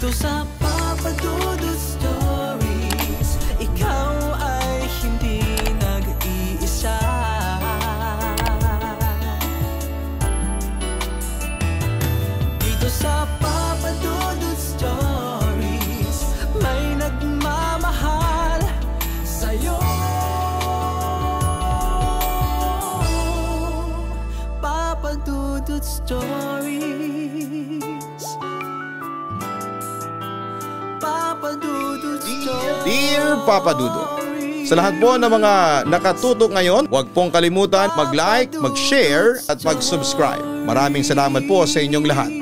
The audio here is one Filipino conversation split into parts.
Dito sa Papa Dudut Stories, ikaw ay hindi nag-iisa. Dito sa Papa Dudut Stories, may nagmamahal sa'yo. Papa Dudut Stories, Papa Dudut Stories. Dear Papa Dudut, sa lahat po ng mga nakatutok ngayon, huwag pong kalimutan mag-like, mag-share at mag-subscribe. Maraming salamat po sa inyong lahat.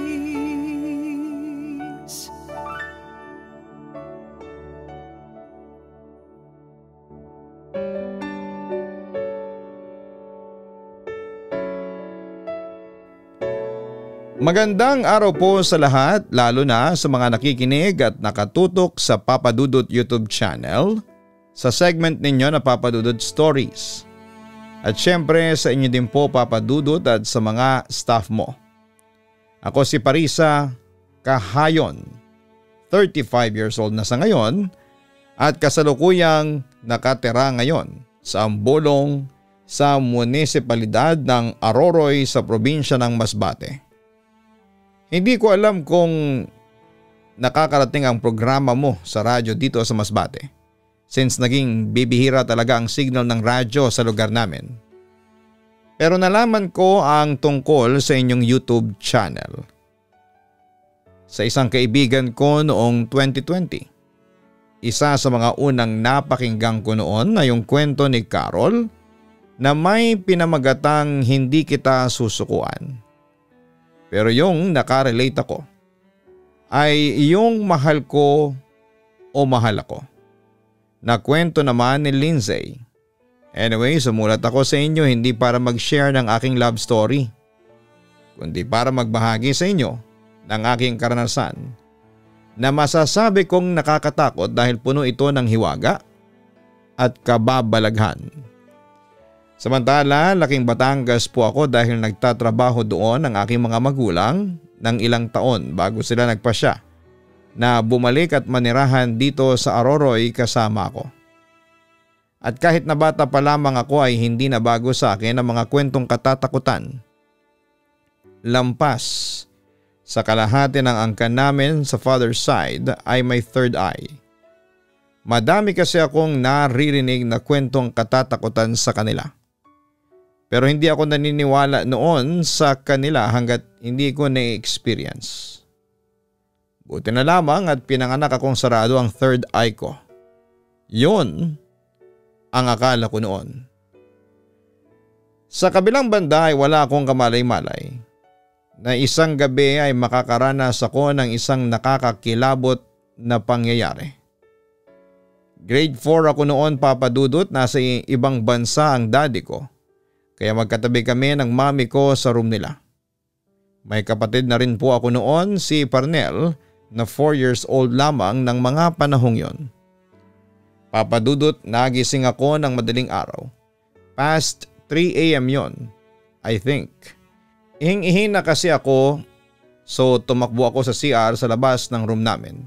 Magandang araw po sa lahat, lalo na sa mga nakikinig at nakatutok sa Papa Dudut YouTube channel, sa segment ninyo na Papa Dudut Stories. At syempre sa inyo din po Papa Dudut at sa mga staff mo. Ako si Parisa Kahayon, 35 years old na sa ngayon at kasalukuyang nakatira ngayon sa Ambolong sa munisipalidad ng Aroroy sa probinsya ng Masbate. Hindi ko alam kung nakakarating ang programa mo sa radyo dito sa Masbate, since naging bibihira talaga ang signal ng radyo sa lugar namin. Pero nalaman ko ang tungkol sa inyong YouTube channel sa isang kaibigan ko noong 2020. Isa sa mga unang napakinggan ko noon ay yung kwento ni Carol na may pinamagatang hindi kita susukuan. Pero yung nakarelate ako ay yung mahal ko o mahal ako, na kwento naman ni Lindsay. Anyway, sumulat ako sa inyo hindi para mag-share ng aking love story, kundi para magbahagi sa inyo ng aking karanasan na masasabi kong nakakatakot dahil puno ito ng hiwaga at kababalaghan. Samantala, laking Batangas po ako dahil nagtatrabaho doon ang aking mga magulang ng ilang taon bago sila nagpasya na bumalik at manirahan dito sa Aroroy kasama ako. At kahit na bata pa lamang ako ay hindi na bago sa akin ang mga kwentong katatakutan. Lampas sa kalahati ng angkan namin sa father's side ay may third eye. Madami kasi akong naririnig na kwentong katatakutan sa kanila. Pero hindi ako naniniwala noon sa kanila hanggat hindi ko na-experience. Buti na lamang at pinanganak akong sarado ang third eye ko. Yun ang akala ko noon. Sa kabilang banda ay wala akong kamalay-malay na isang gabi ay makakaranas ako ng isang nakakakilabot na pangyayari. Grade 4 ako noon Papa Dudut, nasa ibang bansa ang daddy ko. Kaya magkatabi kami ng mami ko sa room nila. May kapatid na rin po ako noon, si Parnel, na 4 years old lamang ng mga panahong yon. Papa Dudut, nagising ako ng madaling araw. Past 3 AM yon, I think. Ihing-ihi na kasi ako, so tumakbo ako sa CR sa labas ng room namin.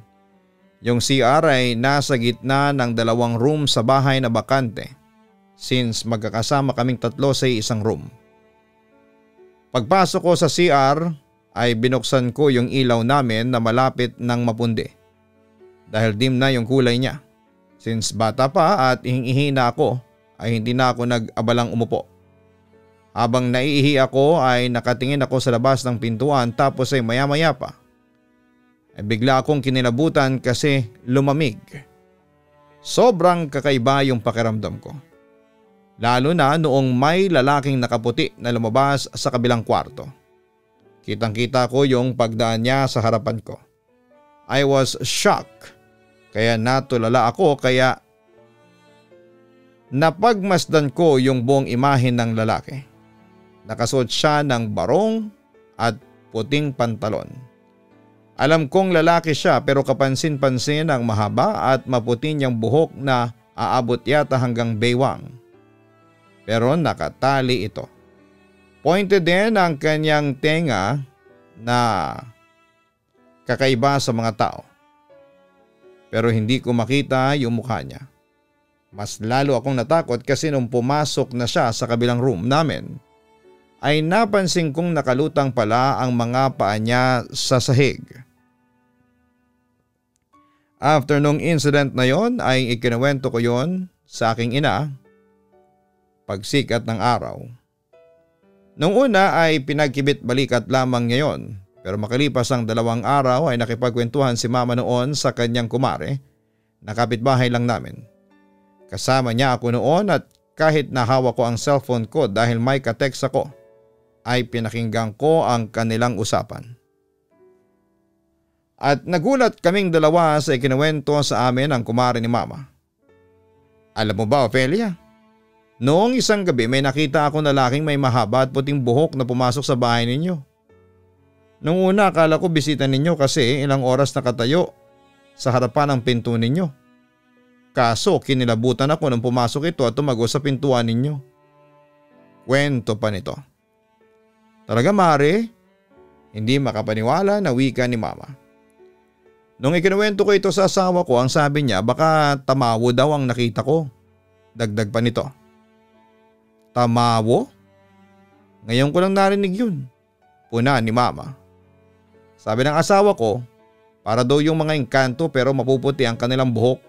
Yung CR ay nasa gitna ng 2 room sa bahay na bakante. Since magkakasama kaming 3 sa isang room. Pagpasok ko sa CR ay binuksan ko yung ilaw namin na malapit ng mapundi. Dahil dim na yung kulay niya. Since bata pa at ihing-ihi na ako ay hindi na ako nag-abalang umupo. Habang naiihi ako ay nakatingin ako sa labas ng pintuan tapos ay maya-maya pa ay bigla akong kinilabutan kasi lumamig. Sobrang kakaiba yung pakiramdam ko. Lalo na noong may lalaking nakaputi na lumabas sa kabilang kwarto. Kitang-kita ko yung pagdaan niya sa harapan ko. I was shocked. Kaya natulala ako kaya napagmasdan ko yung buong imahe ng lalaki. Nakasuot siya ng barong at puting pantalon. Alam kong lalaki siya pero kapansin-pansin ang mahaba at maputi niyang buhok na aabot yata hanggang baywang. Pero nakatali ito. Pointed din ang kanyang tenga na kakaiba sa mga tao. pero hindi ko makita yung mukha niya. Mas lalo akong natakot kasi nung pumasok na siya sa kabilang room namin ay napansin kong nakalutang pala ang mga paa niya sa sahig. After nung incident na yon ay ikinuwento ko yon sa aking ina pagsikat ng araw. Nung una ay pinagkibit balikat lamang niya yon, pero makalipas ang 2 araw ay nakipagkwentuhan si mama noon sa kanyang kumare na kapitbahay lang namin. Kasama niya ako noon at kahit nahawa ko ang cellphone ko dahil may ka-text ako ay pinakinggan ko ang kanilang usapan. At nagulat kaming dalawa sa ikinuwento sa amin ang kumare ni mama. Alam mo ba, Ophelia? Noong isang gabi may nakita ako na lalaking may mahaba at puting buhok na pumasok sa bahay ninyo. Nung una akala ko bisita ninyo kasi ilang oras nakatayo sa harapan ng pinto ninyo. Kaso kinilabutan ako nung pumasok ito at tumago sa pintuan ninyo. Kwento pa nito. Talaga Mare? Hindi makapaniwala na wika ni mama. Nung ikinuwento ko ito sa asawa ko, ang sabi niya baka tamawo daw ang nakita ko. Dagdag pa nito. Tamawo? Ngayon ko lang narinig yun. Puna ni mama. Sabi ng asawa ko, para daw yung mga engkanto pero mapuputi ang kanilang buhok.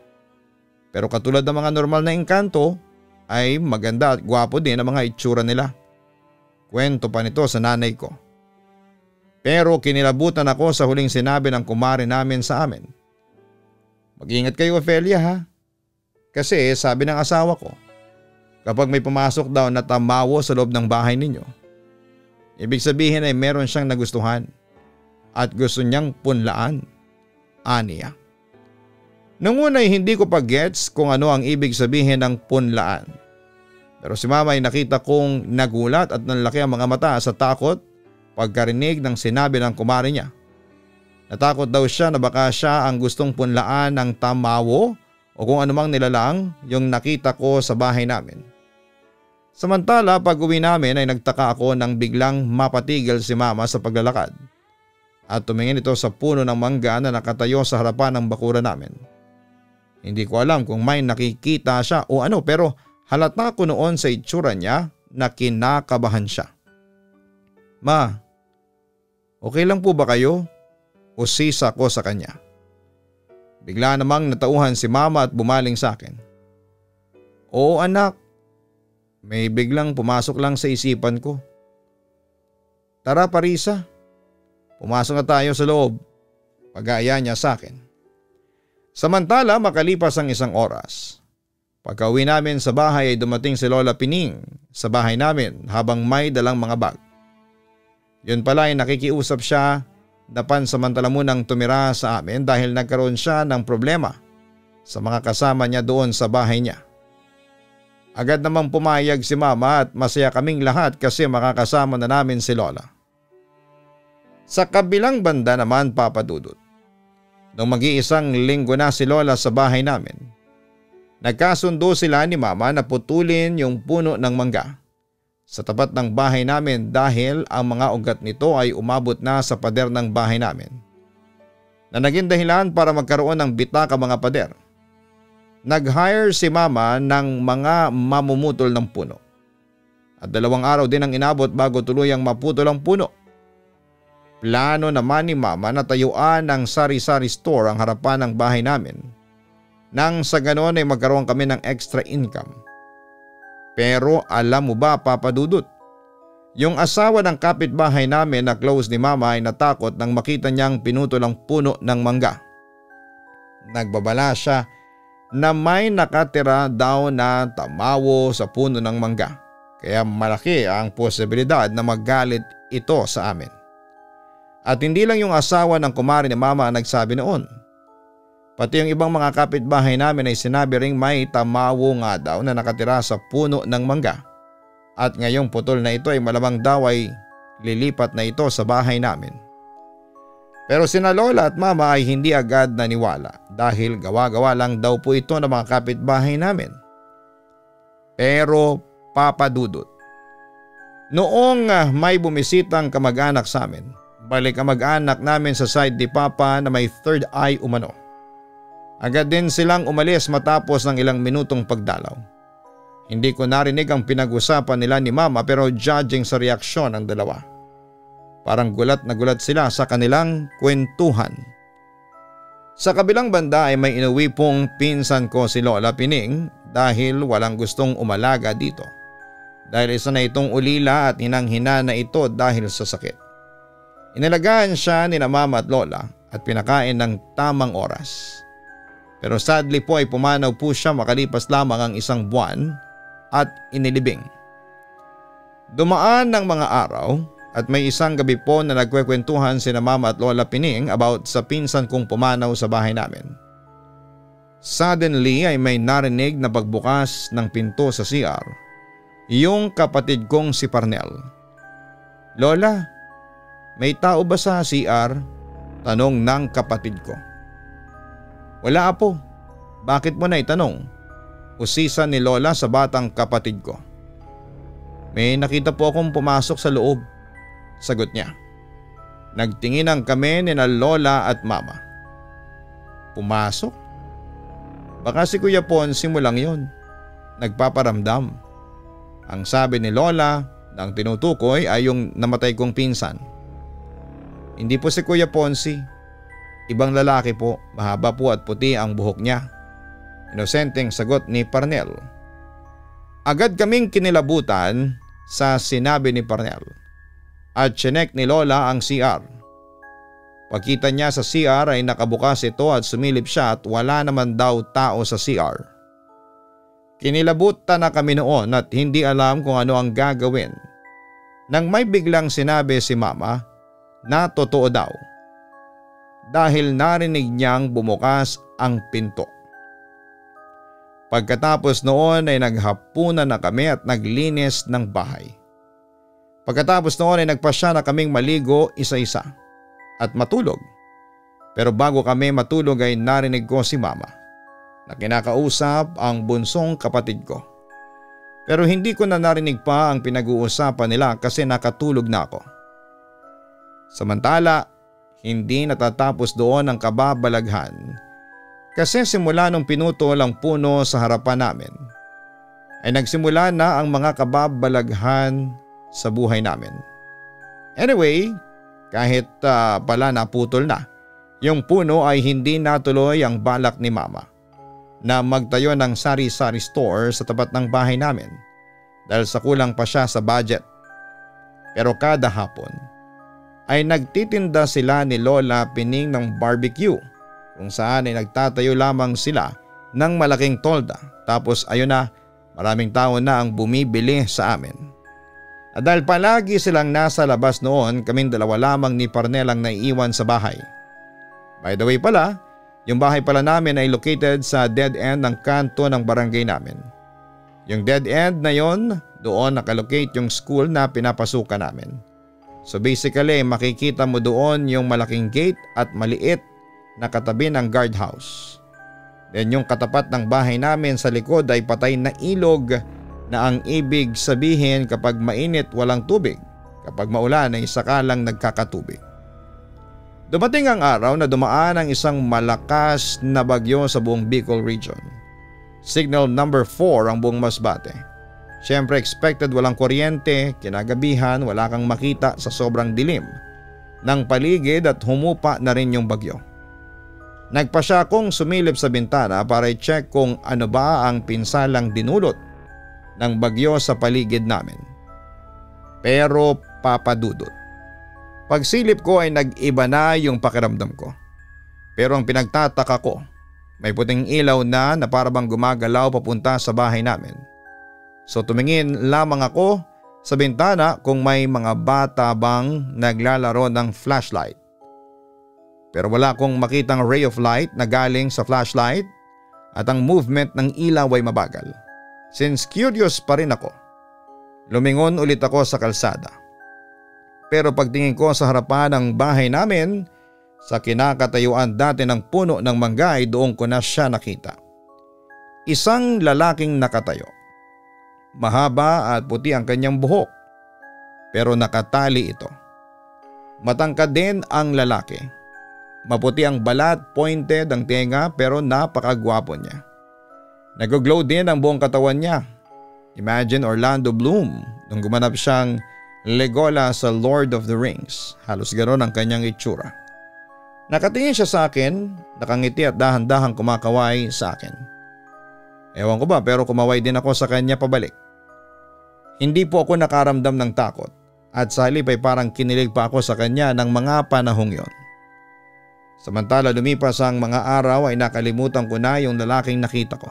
Pero katulad ng mga normal na engkanto ay maganda at gwapo din ang mga itsura nila. Kwento pa nito sa nanay ko. Pero kinilabutan ako sa huling sinabi ng kumare namin sa amin. Mag-ingat kayo Ophelia ha. Kasi sabi ng asawa ko, kapag may pumasok daw na tamawo sa loob ng bahay ninyo, ibig sabihin ay meron siyang nagustuhan at gusto niyang punlaan. Aniya. Nung una ay hindi ko pa gets kung ano ang ibig sabihin ng punlaan. Pero si mama ay nakita kong nagulat at nanlaki ang mga mata sa takot pagkarinig ng sinabi ng kumare niya. Natakot daw siya na baka siya ang gustong punlaan ng tamawo o kung anumang nilalang yung nakita ko sa bahay namin. Samantala pag uwi namin ay nagtaka ako nang biglang mapatigil si mama sa paglalakad at tumingin ito sa puno ng mangga na nakatayo sa harapan ng bakuran namin. Hindi ko alam kung may nakikita siya o ano pero halata ko noon sa itsura niya na kinakabahan siya. Ma, okay lang po ba kayo? O sisa ko sa kanya. Bigla namang natauhan si mama at bumaling sa akin. Oo anak, may biglang pumasok lang sa isipan ko. Tara Parisa, pumasok na tayo sa loob. Pag-aaya niya sa akin. Samantala makalipas ang 1 oras. Pagka-uwi namin sa bahay ay dumating si Lola Pining sa bahay namin habang may dalang mga bag. Yun pala ay nakikiusap siya na pansamantala munang tumira sa amin dahil nagkaroon siya ng problema sa mga kasama niya doon sa bahay niya. Agad namang pumayag si mama at masaya kaming lahat kasi makakasama na namin si Lola. Sa kabilang banda naman Papa Dudut, nung mag-iisang linggo na si Lola sa bahay namin, nagkasundo sila ni mama na putulin yung puno ng mangga sa tapat ng bahay namin dahil ang mga ugat nito ay umabot na sa pader ng bahay namin na naging dahilan para magkaroon ng bitaka mga pader. Nag-hire si mama ng mga mamumutol ng puno at 2 araw din ang inabot bago tuluyang maputol ang puno. Plano naman ni mama na tayuan ng sari-sari store ang harapan ng bahay namin nang sa ganon ay magkaroon kami ng extra income. Pero alam mo ba Papa Dudut, yung asawa ng kapitbahay namin na close ni mama ay natakot nang makita niyang pinutol ang puno ng mangga. Nagbabala siya na may nakatira daw na tamawo sa puno ng mangga, kaya malaki ang posibilidad na magalit ito sa amin. At hindi lang yung asawa ng kumare ni mama ang nagsabi noon. Pati yung ibang mga kapitbahay namin ay sinabi ring may tamawo nga daw na nakatira sa puno ng mangga. At ngayong putol na ito ay malamang daw ay lilipat na ito sa bahay namin. Pero sina Lola at mama ay hindi agad naniwala dahil gawa-gawa lang daw po ito ng mga kapitbahay namin. Pero Papa Dudut, noong may bumisitang kamag-anak sa amin, balik ang mag-anak namin sa side ni Papa na may third eye umano. Agad din silang umalis matapos ng ilang minutong pagdalaw. Hindi ko narinig ang pinag-usapan nila ni Mama pero judging sa reaksyon ng dalawa, parang gulat na gulat sila sa kanilang kwentuhan. Sa kabilang banda ay may inuwi pong pinsan ko si Lola Pining dahil walang gustong umalaga dito. Dahil isa na itong ulila at hinang-hina na ito dahil sa sakit. Inalagaan siya ni Mama at Lola at pinakain ng tamang oras. Pero sadly po ay pumanaw po siya makalipas lamang ang isang buwan at inilibing. Dumaan ng mga araw at may isang gabi po na nagkwekwentuhan sina Mama at Lola Pining about sa pinsan kong pumanaw sa bahay namin. Suddenly ay may narinig na pagbukas ng pinto sa CR, yung kapatid kong si Parnel. "Lola, may tao ba sa CR?" tanong ng kapatid ko. "Wala po. Bakit mo na itanong?" usisan ni Lola sa batang kapatid ko. "May nakita po akong pumasok sa loob," sagot niya. Nagtinginan kami ni na Lola at Mama. "Pumasok? Baka si Kuya Ponsi mo lang yon. Nagpaparamdam," ang sabi ni Lola nang tinutukoy ay yung namatay kong pinsan. "Hindi po si Kuya Ponsi. Ibang lalaki po, mahaba po at puti ang buhok niya," inosenteng sagot ni Parnel. Agad kaming kinilabutan sa sinabi ni Parnel at chinek ni Lola ang CR. Pagkita niya sa CR ay nakabukas ito at sumilip siya at wala naman daw tao sa CR. Kinilabutan na kami noon at hindi alam kung ano ang gagawin nang may biglang sinabi si Mama na totoo daw. Dahil narinig niyang bumukas ang pinto. Pagkatapos noon ay naghapunan na kami at naglinis ng bahay. Pagkatapos noon ay nagpasya na kaming maligo isa-isa at matulog. Pero bago kami matulog ay narinig ko si Mama na kinakausap ang bunsong kapatid ko. Pero hindi ko na narinig pa ang pinag-uusapan nila kasi nakatulog na ako. Samantala, hindi natatapos doon ang kababalaghan kasi simula nung pinutol ang puno sa harapan namin ay nagsimula na ang mga kababalaghan sa buhay namin. Anyway, kahit pala naputol na yung puno ay hindi natuloy ang balak ni Mama na magtayo ng sari-sari store sa tapat ng bahay namin dahil sa kulang pa siya sa budget. Pero kada hapon ay nagtitinda sila ni Lola Pining ng barbecue kung saan ay nagtatayo lamang sila ng malaking tolda tapos ayun na, maraming tao na ang bumibili sa amin. At dahil palagi silang nasa labas noon, kaming dalawa lamang ni Parnel ang naiiwan sa bahay. By the way pala, yung bahay pala namin ay located sa dead end ng kanto ng barangay namin. Yung dead end na yon, doon nakalocate yung school na pinapasukan namin. So basically makikita mo doon yung malaking gate at maliit na katabi ng guardhouse. Then yung katapat ng bahay namin sa likod ay patay na ilog na ang ibig sabihin kapag mainit walang tubig, kapag maulan ay saka lang nagkakatubig. Dumating ang araw na dumaan ang isang malakas na bagyo sa buong Bicol region. Signal number 4 ang buong Masbate. Siyempre expected walang kuryente, kinagabihan wala kang makita sa sobrang dilim ng paligid at humupa na rin yung bagyo. Nagpasya akong sumilip sa bintana para i-check kung ano ba ang pinsalang dinulot ng bagyo sa paligid namin. Pero papadudot. Pagsilip ko ay nag-iba na yung pakiramdam ko. Pero ang pinagtataka ko, may puting ilaw na parabang gumagalaw papunta sa bahay namin. So tumingin lamang ako sa bintana kung may mga bata bang naglalaro ng flashlight. Pero wala akong makitang ray of light na galing sa flashlight at ang movement ng ilaw ay mabagal. Since curious pa rin ako, lumingon ulit ako sa kalsada. Pero pagtingin ko sa harapan ng bahay namin, sa kinakatayuan dati ng puno ng mangga ay doon ko na siya nakita. Isang lalaking nakatayo. Mahaba at puti ang kanyang buhok, pero nakatali ito. Matangkad din ang lalaki. Maputi ang balat, pointed ang tenga pero napakagwapo niya. Nag-glow din ang buong katawan niya. Imagine Orlando Bloom nung gumanap siyang Legolas sa Lord of the Rings. Halos ganoon ang kanyang itsura. Nakatingin siya sa akin, nakangiti at dahan-dahang kumakaway sa akin. Ewan ko ba pero kumaway din ako sa kanya pabalik. Hindi po ako nakaramdam ng takot at sa halip ay parang kinilig pa ako sa kanya ng mga panahong yon. Samantala lumipas ang mga araw ay nakalimutan ko na yung lalaking nakita ko.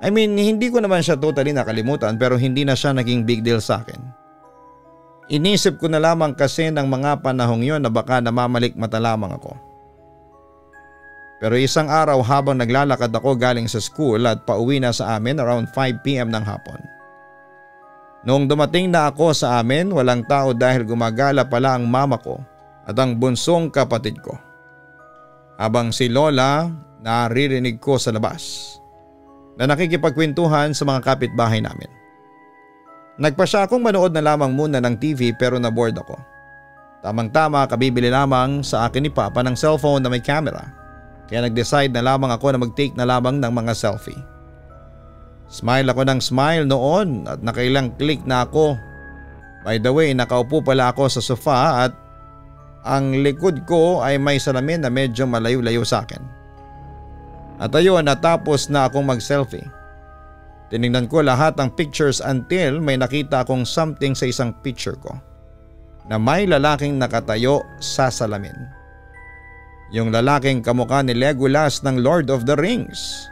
I mean, hindi ko naman siya totally nakalimutan pero hindi na siya naging big deal sa akin. Inisip ko na lamang kasi ng mga panahong yon na baka namamalik mata lamang ako. Pero isang araw habang naglalakad ako galing sa school at pauwi na sa amin around 5 PM ng hapon. Noong dumating na ako sa amin, walang tao dahil gumagala pala ang mama ko at ang bunsong kapatid ko. Habang si Lola naririnig ko sa labas na nakikipagkwentuhan sa mga kapitbahay namin. Nagpasya akong manood na lamang muna ng TV pero na-bored ako. Tamang-tama kabibili lamang sa akin ni Papa ng cellphone na may camera. Kaya nag-decide na lamang ako na mag-take na lamang ng mga selfie. Smile ako ng smile noon at nakailang click na ako. By the way, nakaupo pala ako sa sofa at ang likod ko ay may salamin na medyo malayo-layo sa akin. At ayun, natapos na akong mag-selfie. Tinignan ko lahat ng pictures until may nakita akong something sa isang picture ko na may lalaking nakatayo sa salamin. Yung lalaking kamukha ni Legolas ng Lord of the Rings.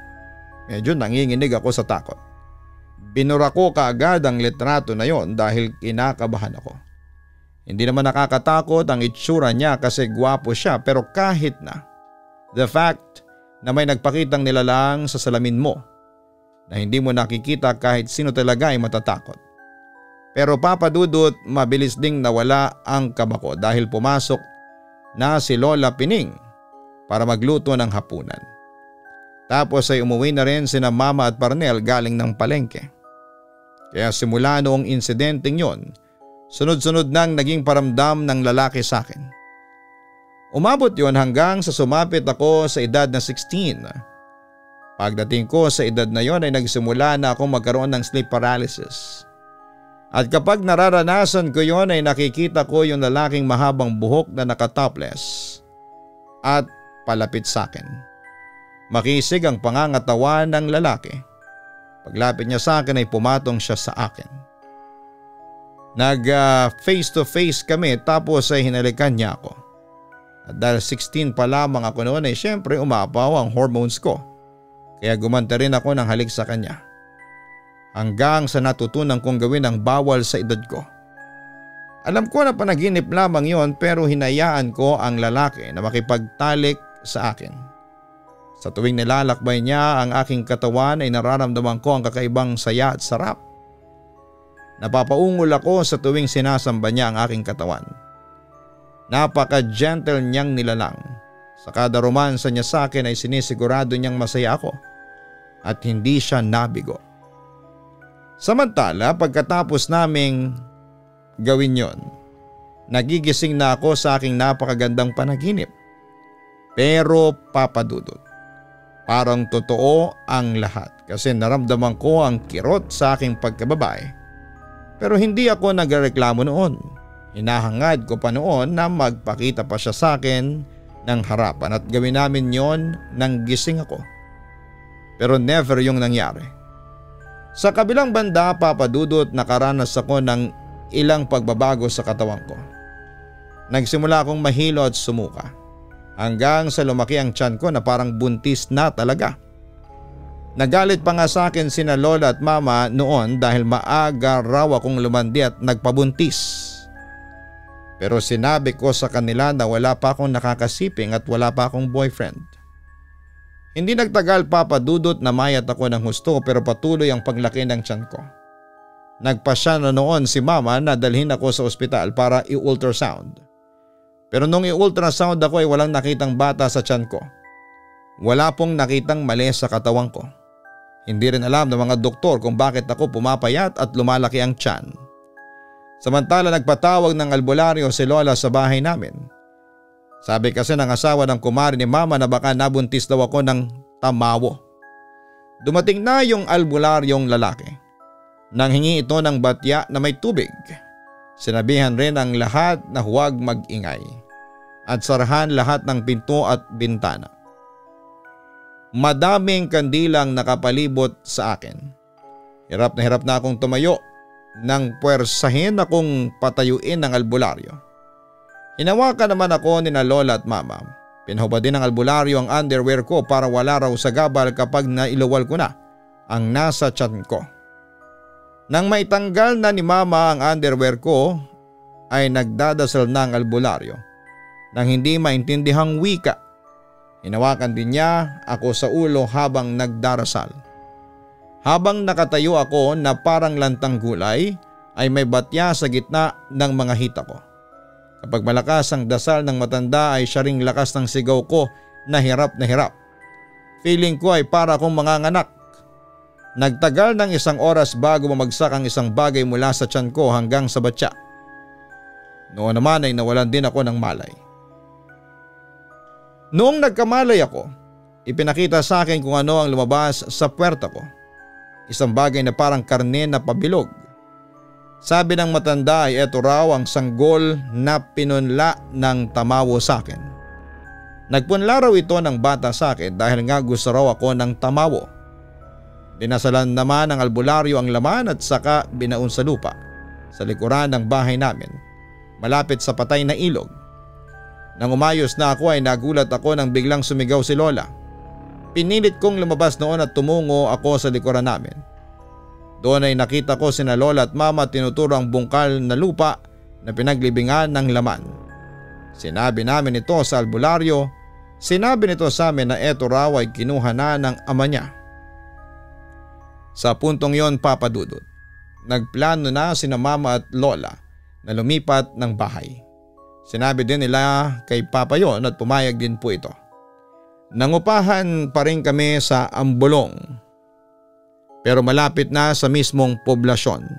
Medyo nanginginig ako sa takot. Binura ko kaagad ang litrato na yon dahil kinakabahan ako. Hindi naman nakakatakot ang itsura niya kasi gwapo siya pero kahit na the fact na may nagpakitang nilalang sa salamin mo na hindi mo nakikita kahit sino talaga ay matatakot. Pero Papa Dudut, mabilis ding nawala ang kaba ko dahil pumasok na si Lola Pining para magluto ng hapunan. Tapos ay umuwi na rin sina Mama at Parnel galing ng palengke. Kaya simula noong insidenteng yon, sunod-sunod nang naging paramdam ng lalaki sa akin. Umabot yon hanggang sa sumapit ako sa edad na 16. Pagdating ko sa edad na yon ay nagsimula na akong magkaroon ng sleep paralysis. At kapag nararanasan ko yon ay nakikita ko yung lalaking mahabang buhok na nakatopless at palapit sa akin. Makisig ang pangangatawan ng lalaki. Paglapit niya sa akin ay pumatong siya sa akin. Face to face kami tapos ay hinalikan niya ako. At dahil 16 pa lamang ako noon ay syempre umapaw ang hormones ko. Kaya gumanta rin ako ng halik sa kanya. Hanggang sa natutunan kong gawin ang bawal sa edad ko. Alam ko na panaginip lamang yon pero hinayaan ko ang lalaki na makipagtalik sa akin. Sa tuwing nilalakbay niya ang aking katawan ay nararamdaman ko ang kakaibang saya at sarap. Napapaungol ako sa tuwing sinasamba niya ang aking katawan. Napaka-gentle niyang nilalang. Sa kada romansa niya sa akin ay sinisigurado niyang masaya ako at hindi siya nabigo. Samantala pagkatapos naming gawin yon, nagigising na ako sa aking napakagandang panaginip. Pero Papa Dudut, parang totoo ang lahat kasi naramdaman ko ang kirot sa aking pagkababae. Pero hindi ako nagreklamo noon. Hinahangad ko pa noon na magpakita pa siya sa akin ng harapan at gawin namin yon nang gising ako. Pero never yung nangyari. Sa kabilang banda, Papa Dudut, nakaranas ako ng ilang pagbabago sa katawan ko. Nagsimula akong mahilo at sumuka. Hanggang sa lumaki ang tiyan ko na parang buntis na talaga. Nagalit pa nga sa akin sina Lola at Mama noon dahil maaga raw akong lumandi at nagpabuntis. Pero sinabi ko sa kanila na wala pa akong nakakasiping at wala pa akong boyfriend. Hindi nagtagal, Papa Dudut, na mayat ako ng husto pero patuloy ang paglaki ng tiyan ko. Nagpasya na noon si Mama na dalhin ako sa ospital para i-ultrasound. Pero nung i-ultrasound ako ay walang nakitang bata sa tiyan ko. Wala pong nakitang mali sa katawan ko. Hindi rin alam ng mga doktor kung bakit ako pumapayat at lumalaki ang tiyan. Samantala nagpatawag ng albularyo si Lola sa bahay namin. Sabi kasi ng asawa ng kumari ni mama na baka nabuntis daw ako ng tamawo. Dumating na yung albularyong lalaki. Nanghingi ito ng batya na may tubig. Sinabihan rin ang lahat na huwag mag-ingay at sarahan lahat ng pinto at bintana. Madaming kandilang nakapalibot sa akin. Hirap na akong tumayo nang puwersahin akong patayuin ng albularyo. Hinawakan naman ako ni na lola at mama. Pinahubad din ng albularyo ang underwear ko para wala raw sa gabal kapag nailuwal ko na ang nasa tiyan ko. Nang maitanggal na ni mama ang underwear ko ay nagdadasal na ang albularyo nang hindi maintindihang wika. Hinawakan din niya ako sa ulo habang nagdarasal. Habang nakatayo ako na parang lantang gulay ay may batya sa gitna ng mga hita ko. Kapag malakas ang dasal ng matanda ay siya ring lakas ng sigaw ko na hirap na hirap. Feeling ko ay para akong manganganak. Nagtagal ng 1 oras bago mamagsak ang isang bagay mula sa tiyan ko hanggang sa batya. Noon naman ay nawalan din ako ng malay. Noong nagkamalay ako, ipinakita sa akin kung ano ang lumabas sa puwerta ko. Isang bagay na parang karne na pabilog. Sabi ng matanda ay eto raw ang sanggol na pinunla ng tamawo sa akin. Nagpunla raw ito ng bata sa akin dahil nga gusto raw ako ng tamawo. Dinasalan naman ng albularyo ang laman at saka binaon sa lupa sa likuran ng bahay namin, malapit sa patay na ilog. Nang umayos na ako ay nagulat ako nang biglang sumigaw si Lola. Pinilit kong lumabas noon at tumungo ako sa likuran namin. Doon ay nakita ko sina Lola at Mama at tinuturo ang bungkal na lupa na pinaglibingan ng laman. Sinabi namin ito sa albularyo. Sinabi nito sa amin na eto raw ay kinuha na ng ama niya. Sa puntong yon, Papa Dudut, nagplano na sina Mama at Lola na lumipat ng bahay. Sinabi din nila kay Papa yon at pumayag din po ito. Nangupahan pa rin kami sa Ambolong, pero malapit na sa mismong poblasyon.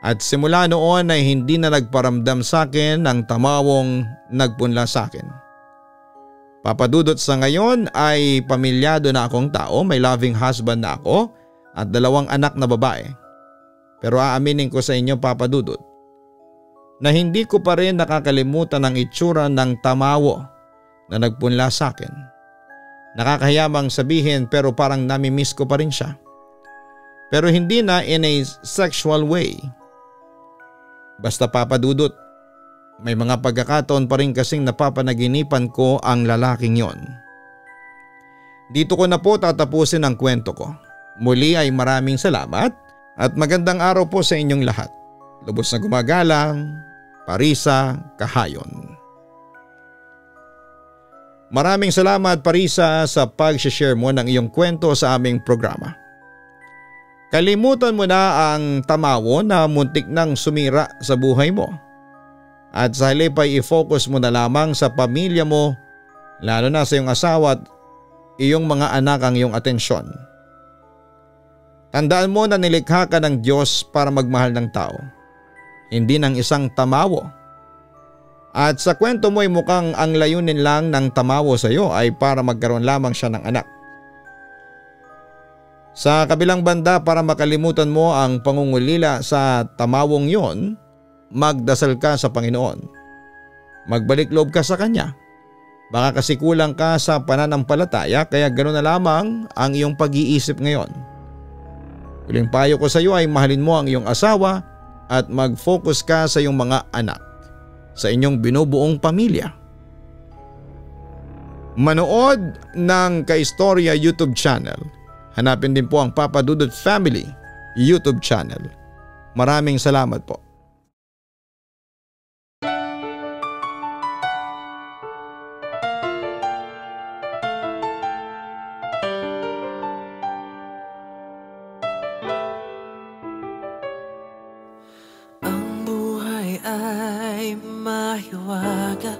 At simula noon ay hindi na nagparamdam sa akin ang tamawong nagpunla sa akin. Papadudot sa ngayon ay pamilyado na akong tao, may loving husband na ako at 2 anak na babae. Pero aaminin ko sa inyo, Papadudot, na hindi ko pa rin nakakalimutan ang itsura ng tamawo na nagpunla sa akin. Nakakahiyamang sabihin pero parang namimiss ko pa rin siya. Pero hindi na in a sexual way. Basta, Papadudot, may mga pagkakataon pa rin kasing napapanaginipan ko ang lalaking yon. Dito ko na po tatapusin ang kwento ko. Muli ay maraming salamat at magandang araw po sa inyong lahat. Lubos na gumagalang, Parisa Kahayon. Maraming salamat, Parisa, sa pag-share mo ng iyong kwento sa aming programa. Kalimutan mo na ang tamawo na muntik nang sumira sa buhay mo. At sa halip ay i-focus mo na lamang sa pamilya mo, lalo na sa iyong asawa at iyong mga anak ang iyong atensyon. Tandaan mo na nilikha ka ng Diyos para magmahal ng tao, hindi ng isang tamawo. At sa kwento mo ay mukhang ang layunin lang ng tamawo sa iyo ay para magkaroon lamang siya ng anak. Sa kabilang banda, para makalimutan mo ang pangungulila sa tamawong yon, magdasal ka sa Panginoon. Magbalik loob ka sa Kanya. Baka kasi kulang ka sa pananampalataya kaya ganoon na lamang ang iyong pag-iisip ngayon. Huling payo ko sa iyo ay mahalin mo ang iyong asawa at mag-focus ka sa iyong mga anak, sa inyong binubuong pamilya. Manood ng Kaistorya YouTube channel. Hanapin din po ang Papa Dudut Family YouTube channel. Maraming salamat po. Ang buhay ay mahiwaga,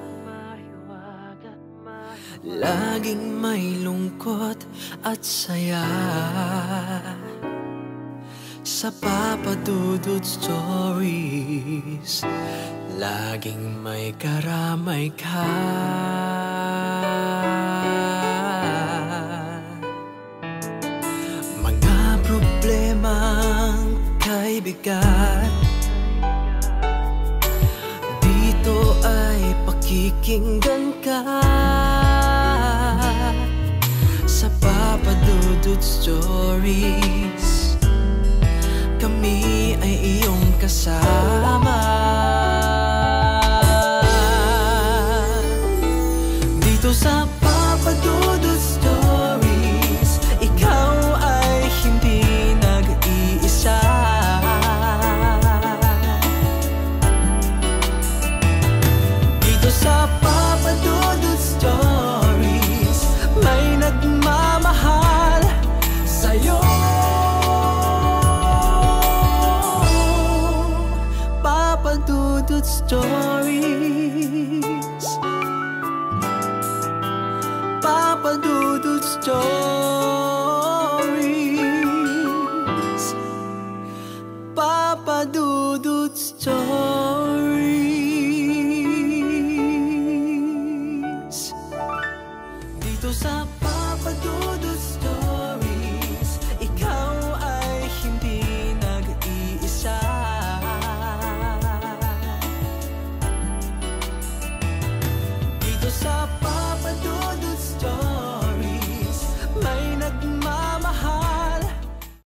laging may lungkot at saya. Sa Papa Dudut Stories, laging may karamay ka. Mga problemang kay bigat, dito ay pakikinggan ka. Sa Papa Dudut Stories, kami ay iyong kasama. Dito sa Papa Dudut Stories, ikaw ay hindi nag-iisa. Dito sa Papa Dudut Stories, may nagmamahal sa'yo. Papa Dudut Stories, Papa Dudut Stories, Papa Dudut Stories. Dito sa Papa Dudut